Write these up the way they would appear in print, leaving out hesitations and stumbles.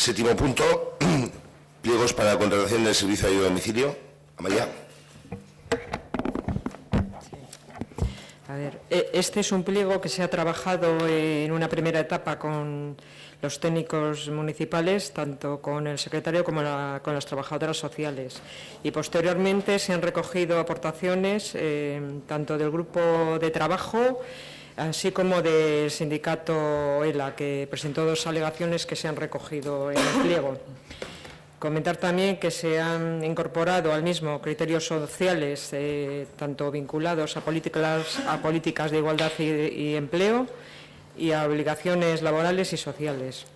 Séptimo punto, pliegos para la contratación del servicio de ayuda a domicilio. Amaya. A ver, este es un pliego que se ha trabajado en una primera etapa con los técnicos municipales, tanto con el secretario como con las trabajadoras sociales. Y posteriormente se han recogido aportaciones tanto del grupo de trabajo, así como del sindicato ELA, que presentó 2 alegaciones que se han recogido en el pliego. Comentar también que se han incorporado al mismo criterios sociales, tanto vinculados a políticas de igualdad y empleo y a obligaciones laborales y sociales.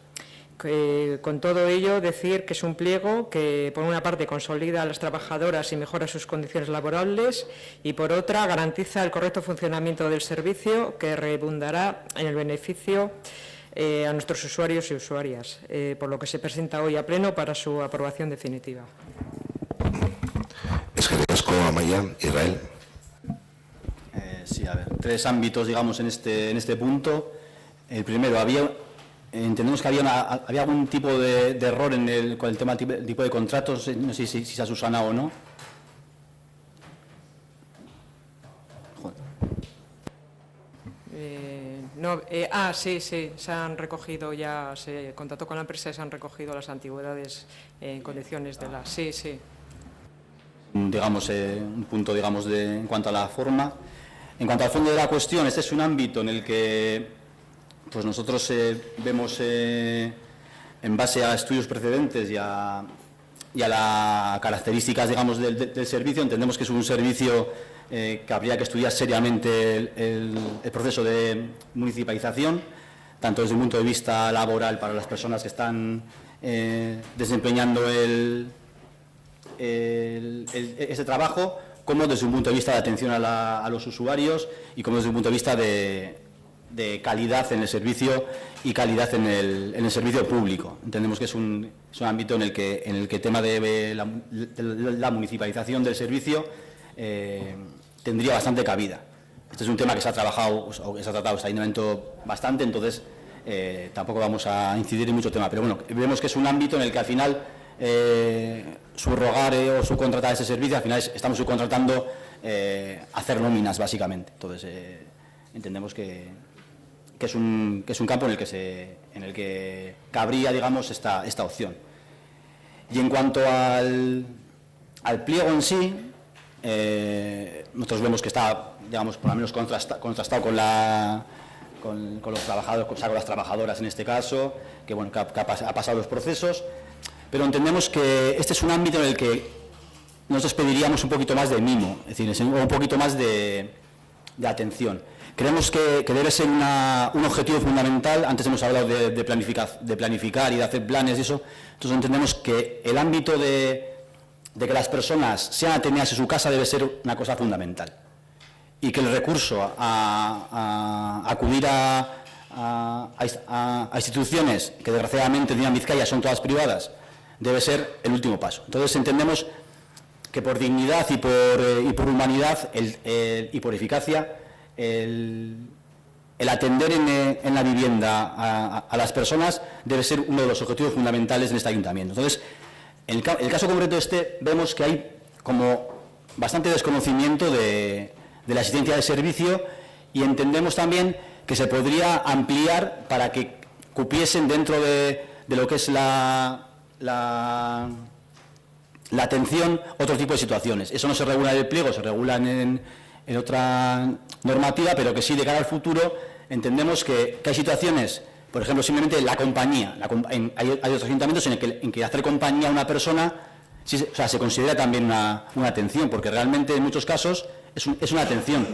Con todo ello, decir que es un pliego que, por una parte, consolida a las trabajadoras y mejora sus condiciones laborales y, por otra, garantiza el correcto funcionamiento del servicio que redundará en el beneficio a nuestros usuarios y usuarias, por lo que se presenta hoy a pleno para su aprobación definitiva. Eskerrik asko, Amaya. Israel. Sí, a ver, 3 ámbitos, digamos, en este punto. El primero, entendemos que había algún tipo de error con el tema del tipo de contratos, no sé si se ha subsanado o no. Sí, se han recogido ya, se contactó con la empresa y se han recogido las antigüedades en condiciones de la... Sí. Digamos, un punto, digamos, en cuanto a la forma. En cuanto al fondo de la cuestión, este es un ámbito en el que pues nosotros vemos, en base a estudios precedentes y a las características, digamos, del servicio, entendemos que es un servicio que habría que estudiar seriamente el proceso de municipalización, tanto desde un punto de vista laboral para las personas que están desempeñando ese trabajo, como desde un punto de vista de atención a los usuarios y como desde un punto de vista de calidad en el servicio y calidad en el servicio público. Entendemos que es un ámbito en el que el tema de la municipalización del servicio tendría bastante cabida. Este es un tema que se ha trabajado o que se ha tratado hasta el momento bastante, entonces tampoco vamos a incidir en mucho tema, pero bueno, vemos que es un ámbito en el que al final subrogar o subcontratar ese servicio, al final estamos subcontratando hacer nóminas básicamente. Entonces entendemos que es un campo en el que cabría, digamos, esta opción. Y en cuanto al pliego en sí, nosotros vemos que está, digamos, por lo menos contrastado con los trabajadores, con las trabajadoras en este caso, que bueno, que ha pasado los procesos, pero entendemos que este es un ámbito en el que nosotros pediríamos un poquito más de mimo, es decir, un poquito más de atención. Creemos que debe ser un objetivo fundamental. Antes hemos hablado de planificar y de hacer planes y eso. Entonces entendemos que el ámbito de que las personas sean atendidas en su casa debe ser una cosa fundamental. Y que el recurso a acudir a instituciones que desgraciadamente en Vizcaya son todas privadas debe ser el último paso. Entonces entendemos que por dignidad y por humanidad y por eficacia el atender en la vivienda a las personas debe ser uno de los objetivos fundamentales en este ayuntamiento. Entonces, en el caso concreto vemos que hay como bastante desconocimiento de la existencia del servicio y entendemos también que se podría ampliar para que cupiesen dentro de lo que es la atención otro tipo de situaciones. Eso no se regula en el pliego, se regula en otra normativa, pero que sí, de cara al futuro, entendemos que hay situaciones, por ejemplo, simplemente la compañía. Hay otros ayuntamientos en que hacer compañía a una persona se considera también una atención, porque realmente en muchos casos es una atención.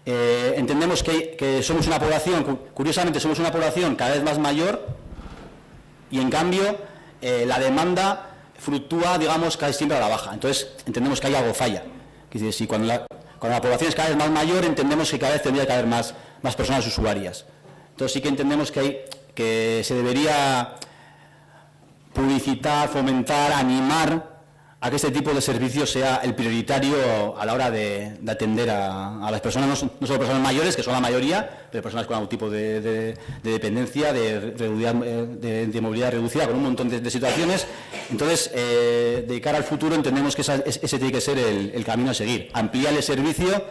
Entendemos que somos una población, curiosamente somos una población cada vez más mayor y en cambio la demanda fluctúa, digamos, casi siempre a la baja. Entonces entendemos que hay algo falla. Es decir, si cuando la población es cada vez más mayor, entendemos que cada vez tendría que haber más personas usuarias. Entonces sí que entendemos que se debería publicitar, fomentar, animar a que este tipo de servicio sea el prioritario a la hora de atender a las personas, no solo personas mayores, que son la mayoría, pero personas con algún tipo de dependencia, de movilidad reducida, con un montón de situaciones. Entonces, de cara al futuro, entendemos que ese tiene que ser el camino a seguir. Ampliar el servicio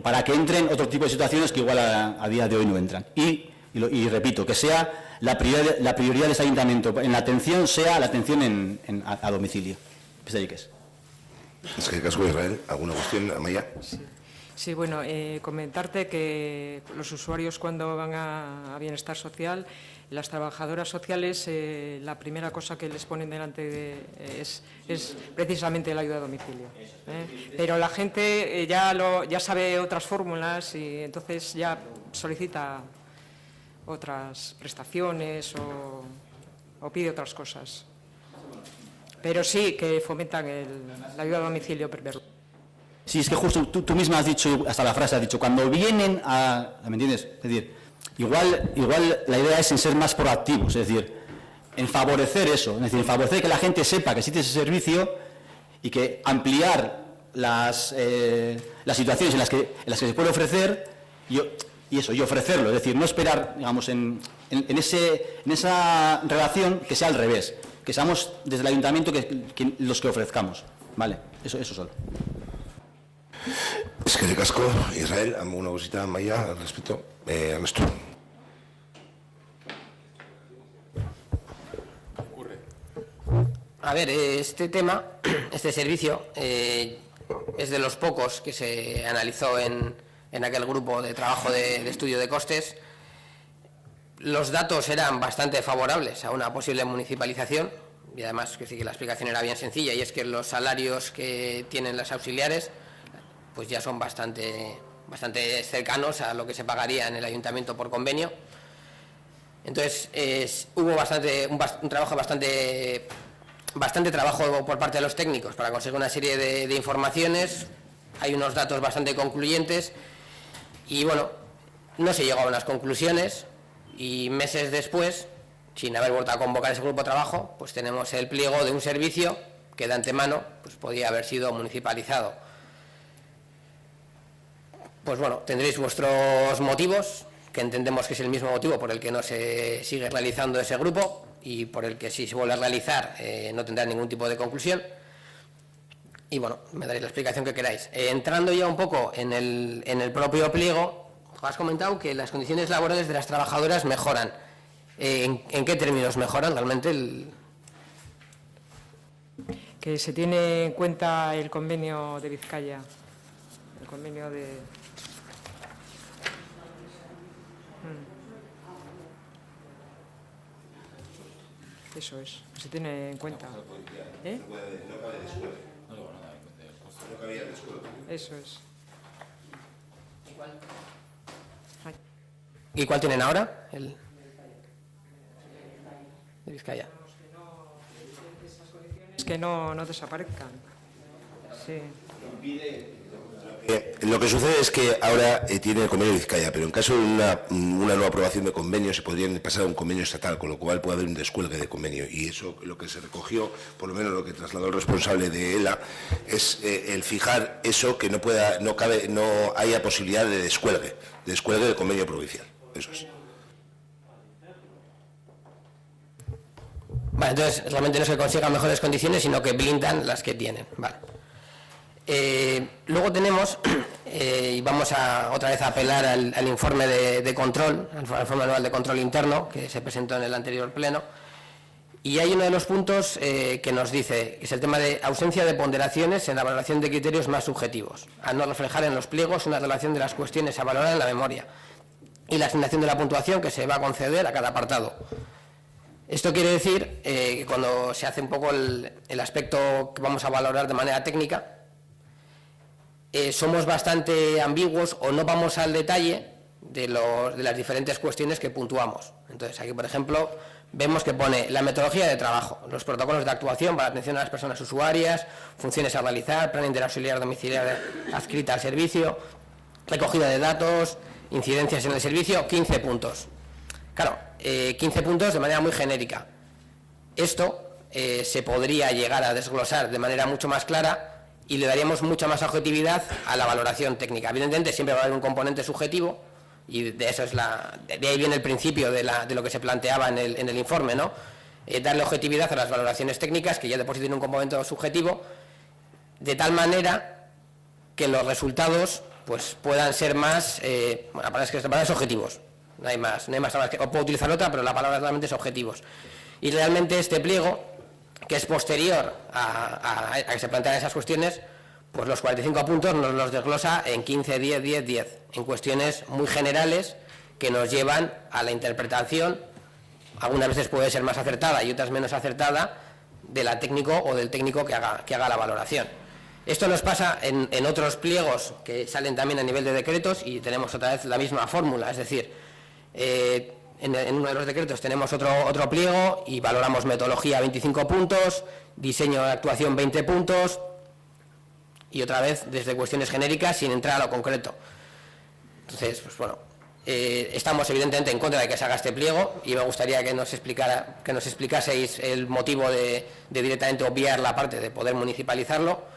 para que entren otro tipo de situaciones que igual a día de hoy no entran. Y repito, que sea la prioridad de este ayuntamiento en la atención, sea la atención a domicilio. Es que casco, Israel, ¿alguna cuestión, Amaya? Sí, bueno, comentarte que los usuarios cuando van a bienestar social, las trabajadoras sociales, la primera cosa que les ponen delante es precisamente la ayuda a domicilio. Pero la gente ya sabe otras fórmulas y entonces ya solicita otras prestaciones o pide otras cosas. Pero sí que fomentan la ayuda a domicilio primero. Sí, es que justo tú misma has dicho, hasta la frase has dicho, cuando vienen ¿me entiendes? Es decir, igual la idea es en ser más proactivos, es decir, en favorecer eso, es decir, en favorecer que la gente sepa que existe ese servicio y que ampliar las situaciones en las que se puede ofrecer y ofrecerlo, es decir, no esperar, digamos, en esa relación que sea al revés, que seamos desde el ayuntamiento los que ofrezcamos, ¿vale? Eso solo. Es que de casco, Israel, ¿alguna cosita, Amaya, al respecto? Ernesto. A ver, este tema, este servicio, es de los pocos que se analizó en aquel grupo de trabajo de estudio de costes. Los datos eran bastante favorables a una posible municipalización y además que la explicación era bien sencilla, y es que los salarios que tienen las auxiliares pues ya son bastante cercanos a lo que se pagaría en el ayuntamiento por convenio. Entonces hubo un trabajo bastante trabajo por parte de los técnicos para conseguir una serie de informaciones. Hay unos datos bastante concluyentes y bueno, no se llegó a unas conclusiones, y meses después, sin haber vuelto a convocar ese grupo de trabajo, pues tenemos el pliego de un servicio que de antemano pues podía haber sido municipalizado. Pues bueno, tendréis vuestros motivos, que entendemos que es el mismo motivo por el que no se sigue realizando ese grupo y por el que si se vuelve a realizar no tendrá ningún tipo de conclusión. Y bueno, me daréis la explicación que queráis. Entrando ya un poco en el propio pliego, has comentado que las condiciones laborales de las trabajadoras mejoran. ¿En qué términos mejoran realmente? Que se tiene en cuenta el convenio de Vizcaya, el convenio de... Eso es, se tiene en cuenta. Eso es. ¿Y cuál tienen ahora? El de Vizcaya. Es que no desaparezcan. Sí. Lo que sucede es que ahora tiene el convenio de Vizcaya, pero en caso de una nueva aprobación de convenio se podrían pasar a un convenio estatal, con lo cual puede haber un descuelgue de convenio. Y eso, lo que se recogió, por lo menos lo que trasladó el responsable de ELA, es el fijar eso, que no haya posibilidad de descuelgue del convenio provincial. Eso es. Vale, entonces realmente no se consigan mejores condiciones, sino que blindan las que tienen. Vale. Luego tenemos, y vamos otra vez a apelar al informe de control, al informe anual de control interno, que se presentó en el anterior pleno, y hay uno de los puntos que nos dice, que es el tema de ausencia de ponderaciones en la valoración de criterios más subjetivos, al no reflejar en los pliegos una relación de las cuestiones a valorar en la memoria, y la asignación de la puntuación que se va a conceder a cada apartado. Esto quiere decir que cuando se hace un poco el aspecto que vamos a valorar de manera técnica, somos bastante ambiguos o no vamos al detalle de las diferentes cuestiones que puntuamos. Entonces, aquí, por ejemplo, vemos que pone la metodología de trabajo, los protocolos de actuación para atención a las personas usuarias, funciones a realizar, plan interauxiliar domiciliaria adscrita al servicio, recogida de datos, incidencias en el servicio, 15 puntos. Claro, 15 puntos de manera muy genérica. Esto se podría llegar a desglosar de manera mucho más clara y le daríamos mucha más objetividad a la valoración técnica. Evidentemente siempre va a haber un componente subjetivo y de eso es de ahí viene el principio de lo que se planteaba en el informe, ¿no? Darle objetividad a las valoraciones técnicas, que ya de por sí tienen un componente subjetivo, de tal manera que los resultados pues puedan ser más, la palabra es objetivos, no hay más palabras, o puedo utilizar otra, pero la palabra realmente es objetivos. Y realmente este pliego, que es posterior a que se plantean esas cuestiones, pues los 45 puntos nos los desglosa en 15, 10, 10, 10, en cuestiones muy generales que nos llevan a la interpretación, algunas veces puede ser más acertada y otras menos acertada, de la técnico o del técnico que haga la valoración. Esto nos pasa en otros pliegos que salen también a nivel de decretos y tenemos otra vez la misma fórmula, es decir, en uno de los decretos tenemos otro pliego y valoramos metodología 25 puntos, diseño de actuación 20 puntos y otra vez desde cuestiones genéricas sin entrar a lo concreto. Entonces, pues bueno, estamos evidentemente en contra de que se haga este pliego y me gustaría que nos explicaseis el motivo de directamente obviar la parte de poder municipalizarlo,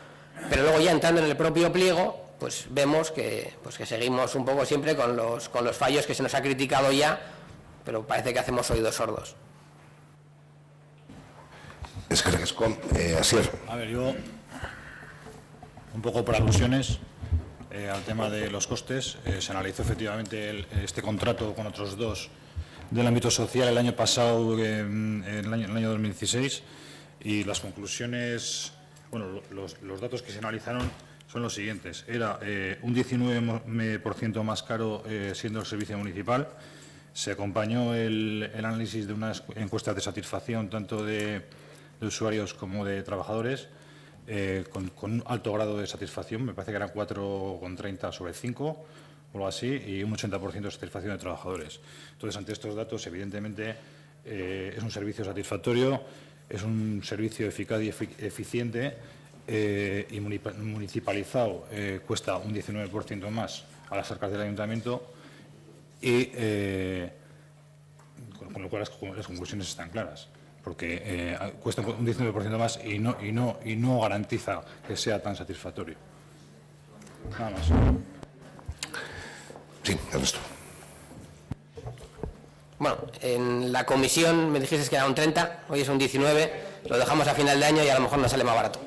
pero luego ya entrando en el propio pliego, pues vemos que seguimos un poco siempre con los fallos que se nos ha criticado ya, pero parece que hacemos oídos sordos. Es que Asier. A ver, yo, un poco por alusiones al tema de los costes, se analizó efectivamente este contrato con otros dos del ámbito social el año pasado, en el año 2016, y las conclusiones, bueno, los datos que se analizaron son los siguientes. Era un 19% más caro siendo el servicio municipal. Se acompañó el análisis de unas encuestas de satisfacción tanto de usuarios como de trabajadores, con un alto grado de satisfacción, me parece que eran 4,30 sobre 5 o algo así, y un 80% de satisfacción de trabajadores. Entonces, ante estos datos, evidentemente, es un servicio satisfactorio, es un servicio eficaz y eficiente, y municipalizado cuesta un 19% más a las arcas del ayuntamiento, y con lo cual las conclusiones están claras, porque cuesta un 19% más y no garantiza que sea tan satisfactorio. Nada más. Sí, Ernesto. Bueno, en la comisión me dijiste que era un 30, hoy es un 19, lo dejamos a final de año y a lo mejor nos sale más barato.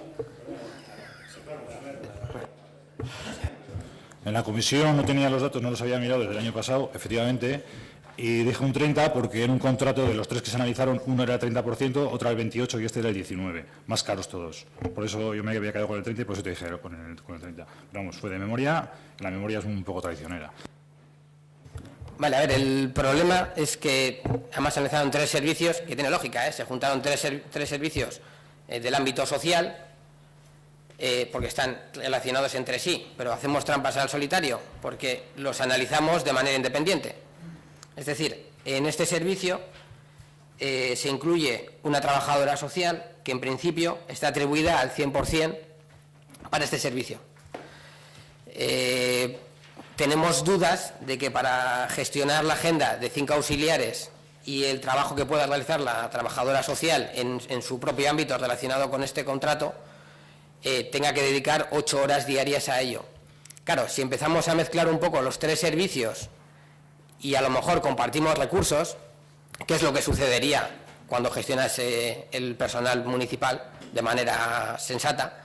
En la comisión no tenía los datos, no los había mirado desde el año pasado, efectivamente, y dije un 30 porque en un contrato de los tres que se analizaron, uno era el 30%, otro el 28% y este era el 19%, más caros todos. Por eso yo me había quedado con el 30 y por eso te dije con el 30. Pero vamos, fue de memoria, la memoria es un poco traicionera. Vale, a ver, el problema es que además se analizaron tres servicios, que tiene lógica, se juntaron tres servicios del ámbito social, porque están relacionados entre sí, pero hacemos trampas al solitario, porque los analizamos de manera independiente. Es decir, en este servicio se incluye una trabajadora social que en principio está atribuida al 100% para este servicio. Tenemos dudas de que para gestionar la agenda de 5 auxiliares y el trabajo que pueda realizar la trabajadora social en su propio ámbito relacionado con este contrato, tenga que dedicar 8 horas diarias a ello. Claro, si empezamos a mezclar un poco los tres servicios y a lo mejor compartimos recursos, ¿qué es lo que sucedería cuando gestionas el personal municipal de manera sensata?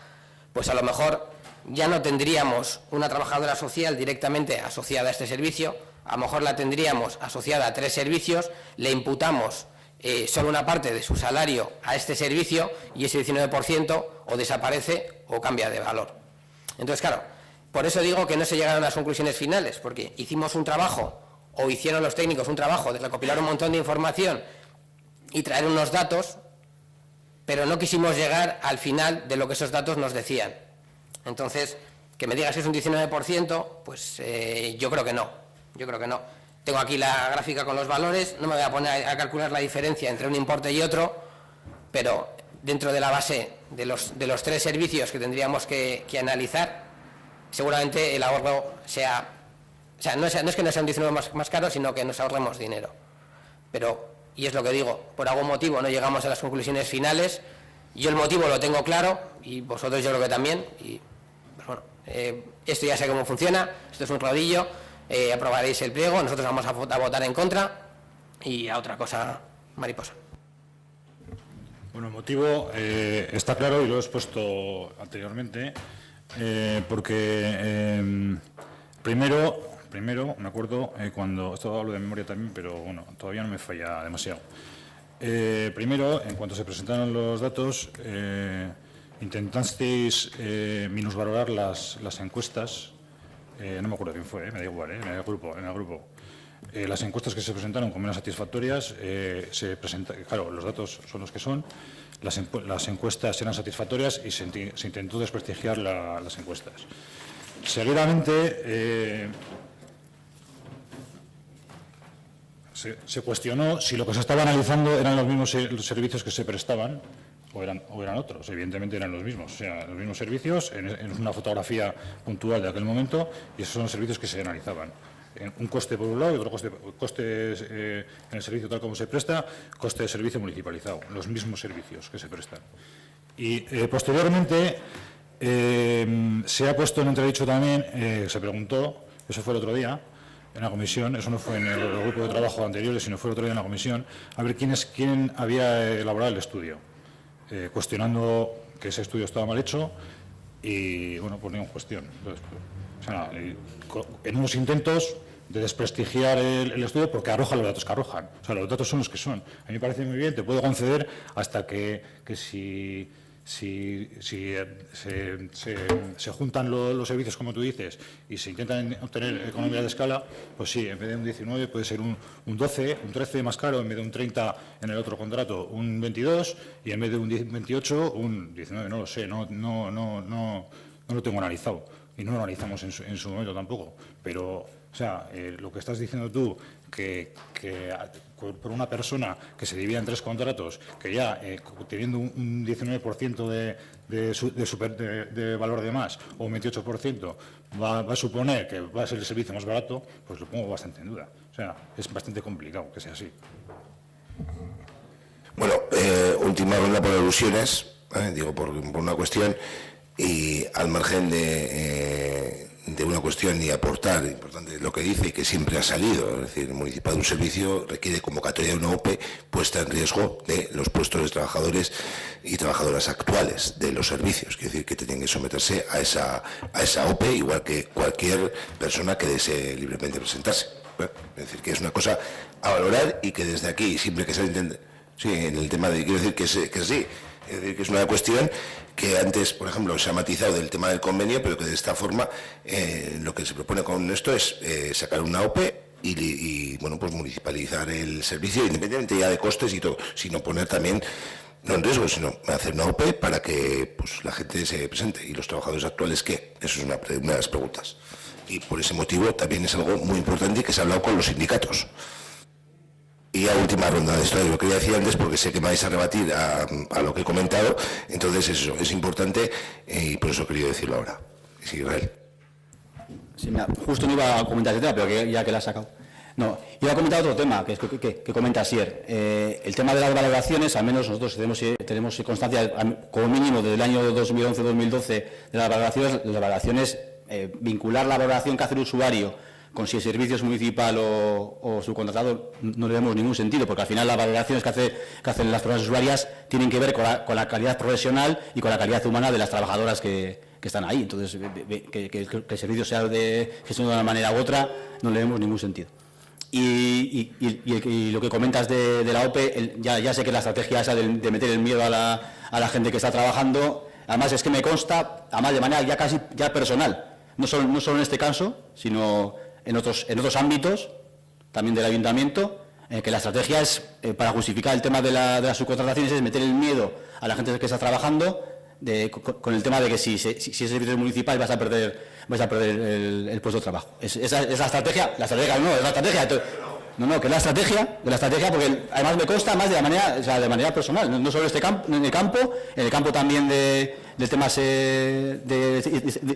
Pues a lo mejor ya no tendríamos una trabajadora social directamente asociada a este servicio, a lo mejor la tendríamos asociada a 3 servicios, le imputamos solo una parte de su salario a este servicio y ese 19% o desaparece o cambia de valor. Entonces, claro, por eso digo que no se llegaron a las conclusiones finales, porque hicimos un trabajo, o hicieron los técnicos un trabajo de recopilar un montón de información y traer unos datos, pero no quisimos llegar al final de lo que esos datos nos decían. Entonces, que me digas que es un 19%, pues yo creo que no. Tengo aquí la gráfica con los valores, no me voy a poner a calcular la diferencia entre un importe y otro, pero dentro de la base de los 3 servicios que tendríamos que analizar, seguramente el ahorro sea... O sea, no es que no sea un 19 más caro, sino que nos ahorremos dinero. Pero y es lo que digo, por algún motivo no llegamos a las conclusiones finales. Yo el motivo lo tengo claro y vosotros yo creo que también. Y pues bueno, esto ya sé cómo funciona, esto es un rodillo, aprobaréis el pliego, nosotros vamos a votar en contra y a otra cosa mariposa. Bueno, el motivo está claro y lo he expuesto anteriormente, porque primero, me acuerdo, cuando, esto hablo de memoria también, pero bueno, todavía no me falla demasiado. Primero, en cuanto se presentaron los datos, intentasteis minusvalorar las encuestas, no me acuerdo quién fue, me da igual, en el grupo. Las encuestas que se presentaron como menos satisfactorias, claro, los datos son los que son, las encuestas eran satisfactorias y se intentó desprestigiar las encuestas. Seguidamente, se cuestionó si lo que se estaba analizando eran los mismos servicios que se prestaban o eran otros. Evidentemente eran los mismos, o sea, los mismos servicios en una fotografía puntual de aquel momento, y esos son los servicios que se analizaban. Un coste por un lado y otro coste en el servicio tal como se presta, coste de servicio municipalizado, los mismos servicios que se prestan. Y posteriormente se ha puesto en entredicho también, se preguntó, eso fue el otro día, en la comisión, eso no fue en el grupo de trabajo anteriores, sino fue el otro día en la comisión, a ver quién había elaborado el estudio, cuestionando que ese estudio estaba mal hecho y, bueno, ponía en cuestión. Entonces, o sea, en unos intentos de desprestigiar el estudio porque arrojan los datos que arrojan. O sea, los datos son los que son. A mí me parece muy bien, te puedo conceder hasta que si se juntan los servicios, como tú dices, y se intentan obtener economías de escala, pues sí, en vez de un 19 puede ser un 12, un 13 más caro, en vez de un 30 en el otro contrato, un 22, y en vez de un 28, un 19, no lo sé, no lo tengo analizado. Y no lo analizamos en su momento tampoco. Pero, o sea, lo que estás diciendo tú, que por una persona que se divida en 3 contratos, que ya teniendo un 19% de valor de más o un 28% va a suponer que va a ser el servicio más barato, pues lo pongo bastante en duda. O sea, es bastante complicado que sea así. Bueno, última ronda por alusiones, digo, por una cuestión. Y al margen de una cuestión y aportar, importante lo que dice y que siempre ha salido, es decir, el municipal de un servicio requiere convocatoria de una OPE puesta en riesgo de los puestos de trabajadores y trabajadoras actuales de los servicios, quiere decir que tienen que someterse a esa OPE igual que cualquier persona que desee libremente presentarse. Es decir, que es una cosa a valorar y que desde aquí, siempre que se entiende, sí, en el tema de, quiero decir que sí, es decir, que es una cuestión que antes, por ejemplo, se ha matizado del tema del convenio, pero que de esta forma lo que se propone con esto es sacar una OPE y bueno, pues municipalizar el servicio, independientemente ya de costes y todo, sino poner también, no en riesgo, sino hacer una OPE para que pues la gente se presente. ¿Y los trabajadores actuales qué? Eso es una de las preguntas. Y por ese motivo también es algo muy importante y que se ha hablado con los sindicatos. Y a última ronda de esto, lo que ya decía antes, porque sé que me vais a rebatir a lo que he comentado, entonces eso es importante y por eso he querido decirlo ahora. Sí, Israel. Sí, mira, justo no iba a comentar este tema, pero ya que lo has sacado. No, iba a comentar otro tema que comenta Asier. El tema de las valoraciones, al menos nosotros tenemos constancia, como mínimo desde el año 2011-2012, de las valoraciones, vincular la valoración que hace el usuario con si el servicio es municipal o subcontratado, no le vemos ningún sentido, porque al final las valoraciones que hacen las personas usuarias tienen que ver con la calidad profesional y con la calidad humana de las trabajadoras que están ahí. Entonces, que el servicio sea gestionado de una manera u otra, no le vemos ningún sentido. Y lo que comentas de la OPE, ya sé que la estrategia esa de meter el miedo a la gente que está trabajando, además es que me consta, además de manera ya personal, no solo en este caso, sino en otros ámbitos, también del ayuntamiento, que la estrategia es, para justificar el tema de las subcontrataciones, es meter el miedo a la gente que está trabajando, con el tema de que si ese servicio es municipal vas a perder el puesto de trabajo. Es la estrategia, que es la estrategia, porque además me consta más de manera personal, no solo en el campo también del tema de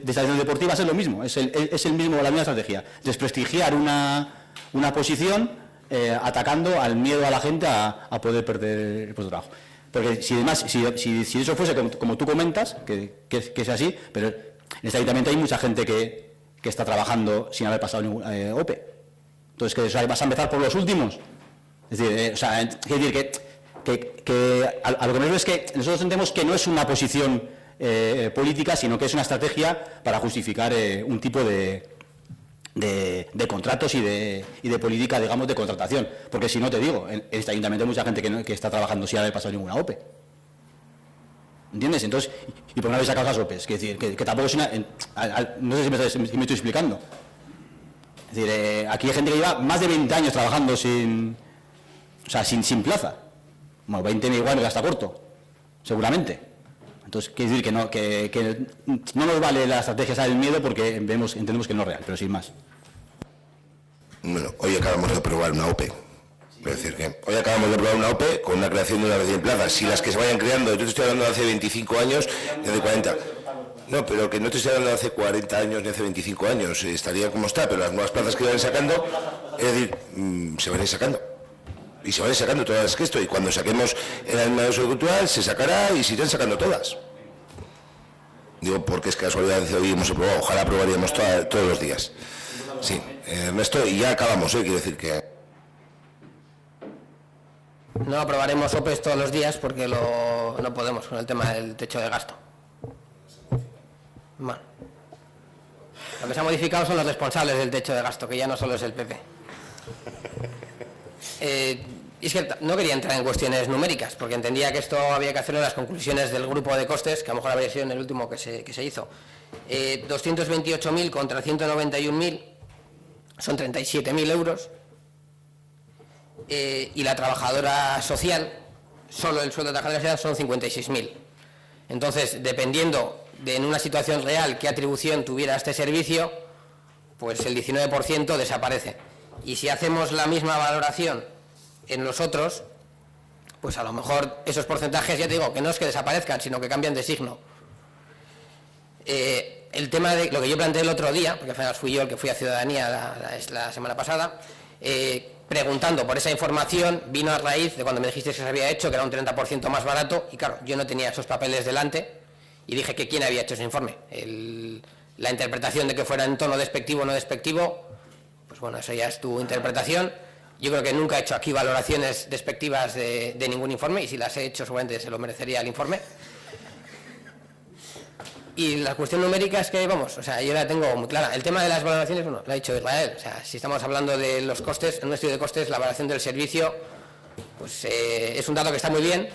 instalaciones deportivas es lo mismo, es el mismo, la misma estrategia, desprestigiar una posición atacando al miedo a la gente a poder perder el puesto de trabajo. Porque si eso fuese como tú comentas, que es así, pero en este ayuntamiento hay mucha gente que está trabajando sin haber pasado ningún OPE. Entonces, ¿vas a empezar por los últimos? Es decir, a lo que me refiero es que nosotros entendemos que no es una posición política, sino que es una estrategia para justificar un tipo de contratos y de política, digamos, de contratación. Porque si no, te digo, en este ayuntamiento hay mucha gente que está trabajando sin haber pasado ninguna OPE. ¿Entiendes? Entonces, ¿y por qué no habéis sacado las OPEs? Es decir, que tampoco es una... no sé si me estoy explicando. Es decir, aquí hay gente que lleva más de 20 años trabajando sin plaza. Bueno, 20 igual me está corto, seguramente. Entonces, quiere decir que no nos vale la estrategia esa del miedo porque entendemos que no es real, pero sin más. Bueno, hoy acabamos de aprobar una OPE. Es decir, que hoy acabamos de aprobar una OPE con la creación de una vez en plaza. Si las que se vayan creando, yo te estoy hablando de hace 25 años y hace 40. No, pero que no te estoy hablando de hace 40 años ni hace 25 años. Estaría como está, pero las nuevas plazas que vayan sacando, es decir, se van a ir sacando. Y se van a ir sacando todas las que esto. Y cuando saquemos el animal cultural, se sacará y se irán sacando todas. Digo, porque es casualidad de hoy hemos aprobado. Ojalá aprobaríamos todos los días. Sí, Ernesto, y ya acabamos, quiero decir que... No aprobaremos OPEs todos los días porque no podemos con el tema del techo de gasto. Bueno, lo que se ha modificado son los responsables del techo de gasto, que ya no solo es el PP. Es que no quería entrar en cuestiones numéricas, porque entendía que esto había que hacerlo en las conclusiones del grupo de costes, que a lo mejor habría sido en el último que se hizo. 228.000 contra 191.000 son 37.000 euros. Y la trabajadora social, solo el sueldo de trabajadora social son 56.000. Entonces, dependiendo de en una situación real qué atribución tuviera este servicio, pues el 19% desaparece. Y si hacemos la misma valoración en los otros, pues a lo mejor esos porcentajes, ya te digo, que no es que desaparezcan, sino que cambian de signo. El tema de lo que yo planteé el otro día, porque al final fui yo el que fui a Ciudadanía la semana pasada, preguntando por esa información, vino a raíz de cuando me dijiste que se había hecho, que era un 30% más barato, y claro, yo no tenía esos papeles delante, y dije que quién había hecho ese informe. La interpretación de que fuera en tono despectivo o no despectivo, pues bueno, eso ya es tu interpretación. Yo creo que nunca he hecho aquí valoraciones despectivas de ningún informe, y si las he hecho seguramente se lo merecería el informe. Y la cuestión numérica es que, vamos, o sea, yo la tengo muy clara. El tema de las valoraciones, bueno, lo ha dicho Israel. O sea, si estamos hablando de los costes, en un estudio de costes, la valoración del servicio, pues es un dato que está muy bien.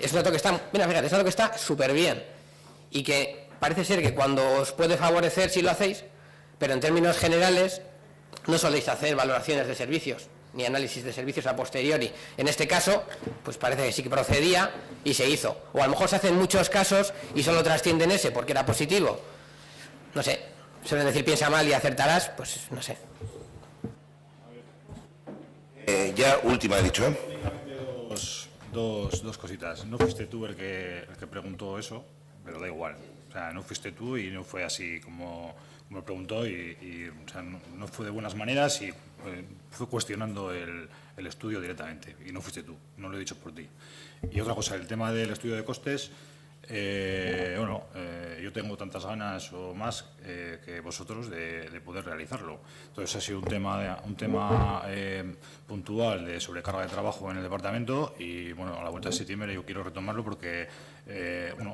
Es un dato que está, mira, fíjate, es un dato que está súper bien. Y que parece ser que cuando os puede favorecer si lo hacéis, pero en términos generales no soléis hacer valoraciones de servicios, ni análisis de servicios a posteriori. En este caso, pues parece que sí que procedía y se hizo. O a lo mejor se hacen muchos casos y solo trascienden ese porque era positivo. No sé, suelen decir piensa mal y acertarás, pues no sé. Ya última he dicho, Dos cositas. No fuiste tú el que preguntó eso, pero da igual. O sea, no fuiste tú y no fue así como me preguntó o sea, no fue de buenas maneras y fue cuestionando el estudio directamente y no fuiste tú, no lo he dicho por ti. Y otra cosa, el tema del estudio de costes, yo tengo tantas ganas o más que vosotros de poder realizarlo. Entonces ha sido un tema puntual de sobrecarga de trabajo en el departamento y bueno, a la vuelta de septiembre yo quiero retomarlo porque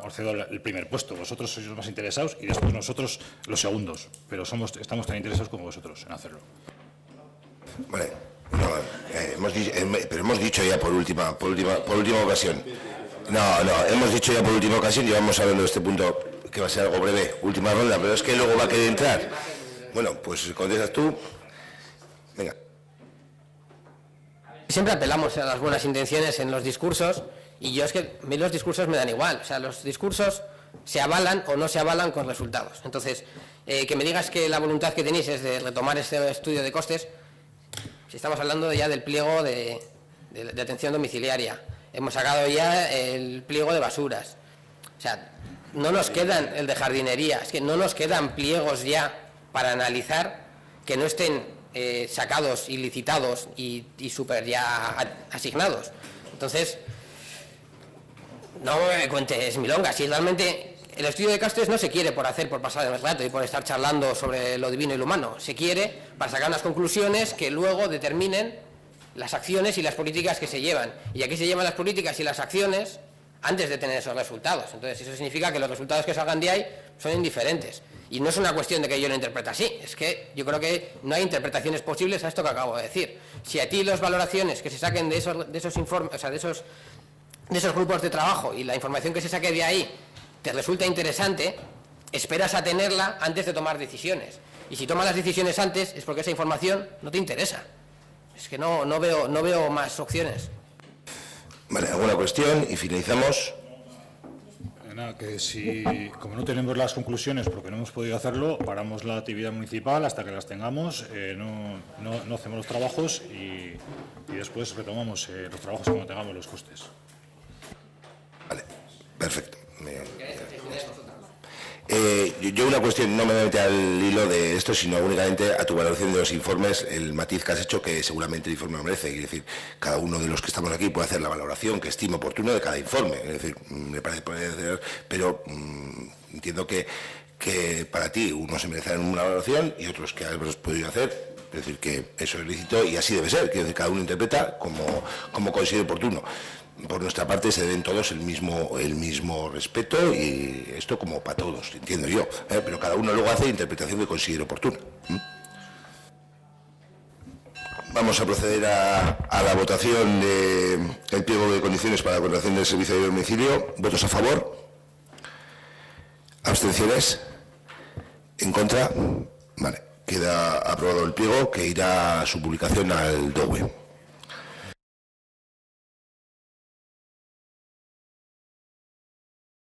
os cedo el primer puesto, vosotros sois los más interesados y después nosotros los segundos, pero estamos tan interesados como vosotros en hacerlo. Vale, pero hemos dicho ya por última ocasión. Hemos dicho ya por última ocasión, llevamos hablando de este punto que va a ser algo breve, última ronda, pero es que luego va a querer entrar. Bueno, pues contestas tú. Venga. Siempre apelamos a las buenas intenciones en los discursos y yo es que a mí los discursos me dan igual. O sea, los discursos se avalan o no se avalan con resultados. Entonces, que me digas que la voluntad que tenéis es de retomar este estudio de costes, si estamos hablando ya del pliego de atención domiciliaria, hemos sacado ya el pliego de basuras, o sea, no nos quedan el de jardinería, es que no nos quedan pliegos ya para analizar que no estén sacados y licitados y súper ya asignados. Entonces, no me cuentes milongas. Si realmente el estudio de Castres no se quiere por pasar el rato y por estar charlando sobre lo divino y lo humano, se quiere para sacar unas conclusiones que luego determinen las acciones y las políticas que se llevan. Y aquí se llevan las políticas y las acciones antes de tener esos resultados. Entonces, eso significa que los resultados que salgan de ahí son indiferentes. Y no es una cuestión de que yo lo interprete así, es que yo creo que no hay interpretaciones posibles a esto que acabo de decir. Si a ti las valoraciones que se saquen de esos informes, o sea, de esos grupos de trabajo y la información que se saque de ahí te resulta interesante, esperas a tenerla antes de tomar decisiones. Y si tomas las decisiones antes es porque esa información no te interesa. Es que no veo más opciones. Vale, ¿alguna cuestión? Y finalizamos. Nada, que si, como no tenemos las conclusiones porque no hemos podido hacerlo, paramos la actividad municipal hasta que las tengamos, no hacemos los trabajos y después retomamos los trabajos cuando tengamos los costes. Vale, perfecto. Yo una cuestión, no me voy a meter al hilo de esto, sino únicamente a tu valoración de los informes, el matiz que has hecho, que seguramente el informe lo merece. Es decir, cada uno de los que estamos aquí puede hacer la valoración que estime oportuna de cada informe. Es decir, me parece poder, pero entiendo que para ti unos se merecen una valoración y otros que has podido hacer. Es decir, que eso es lícito y así debe ser, que cada uno interpreta como considere oportuno. Por nuestra parte se deben todos el mismo respeto y esto como para todos, entiendo yo, pero cada uno luego hace la interpretación que considere oportuna. Vamos a proceder a la votación del pliego de condiciones para la contratación del servicio de domicilio. ¿Votos a favor? ¿Abstenciones? ¿En contra? Vale, queda aprobado el pliego que irá a su publicación al DOE.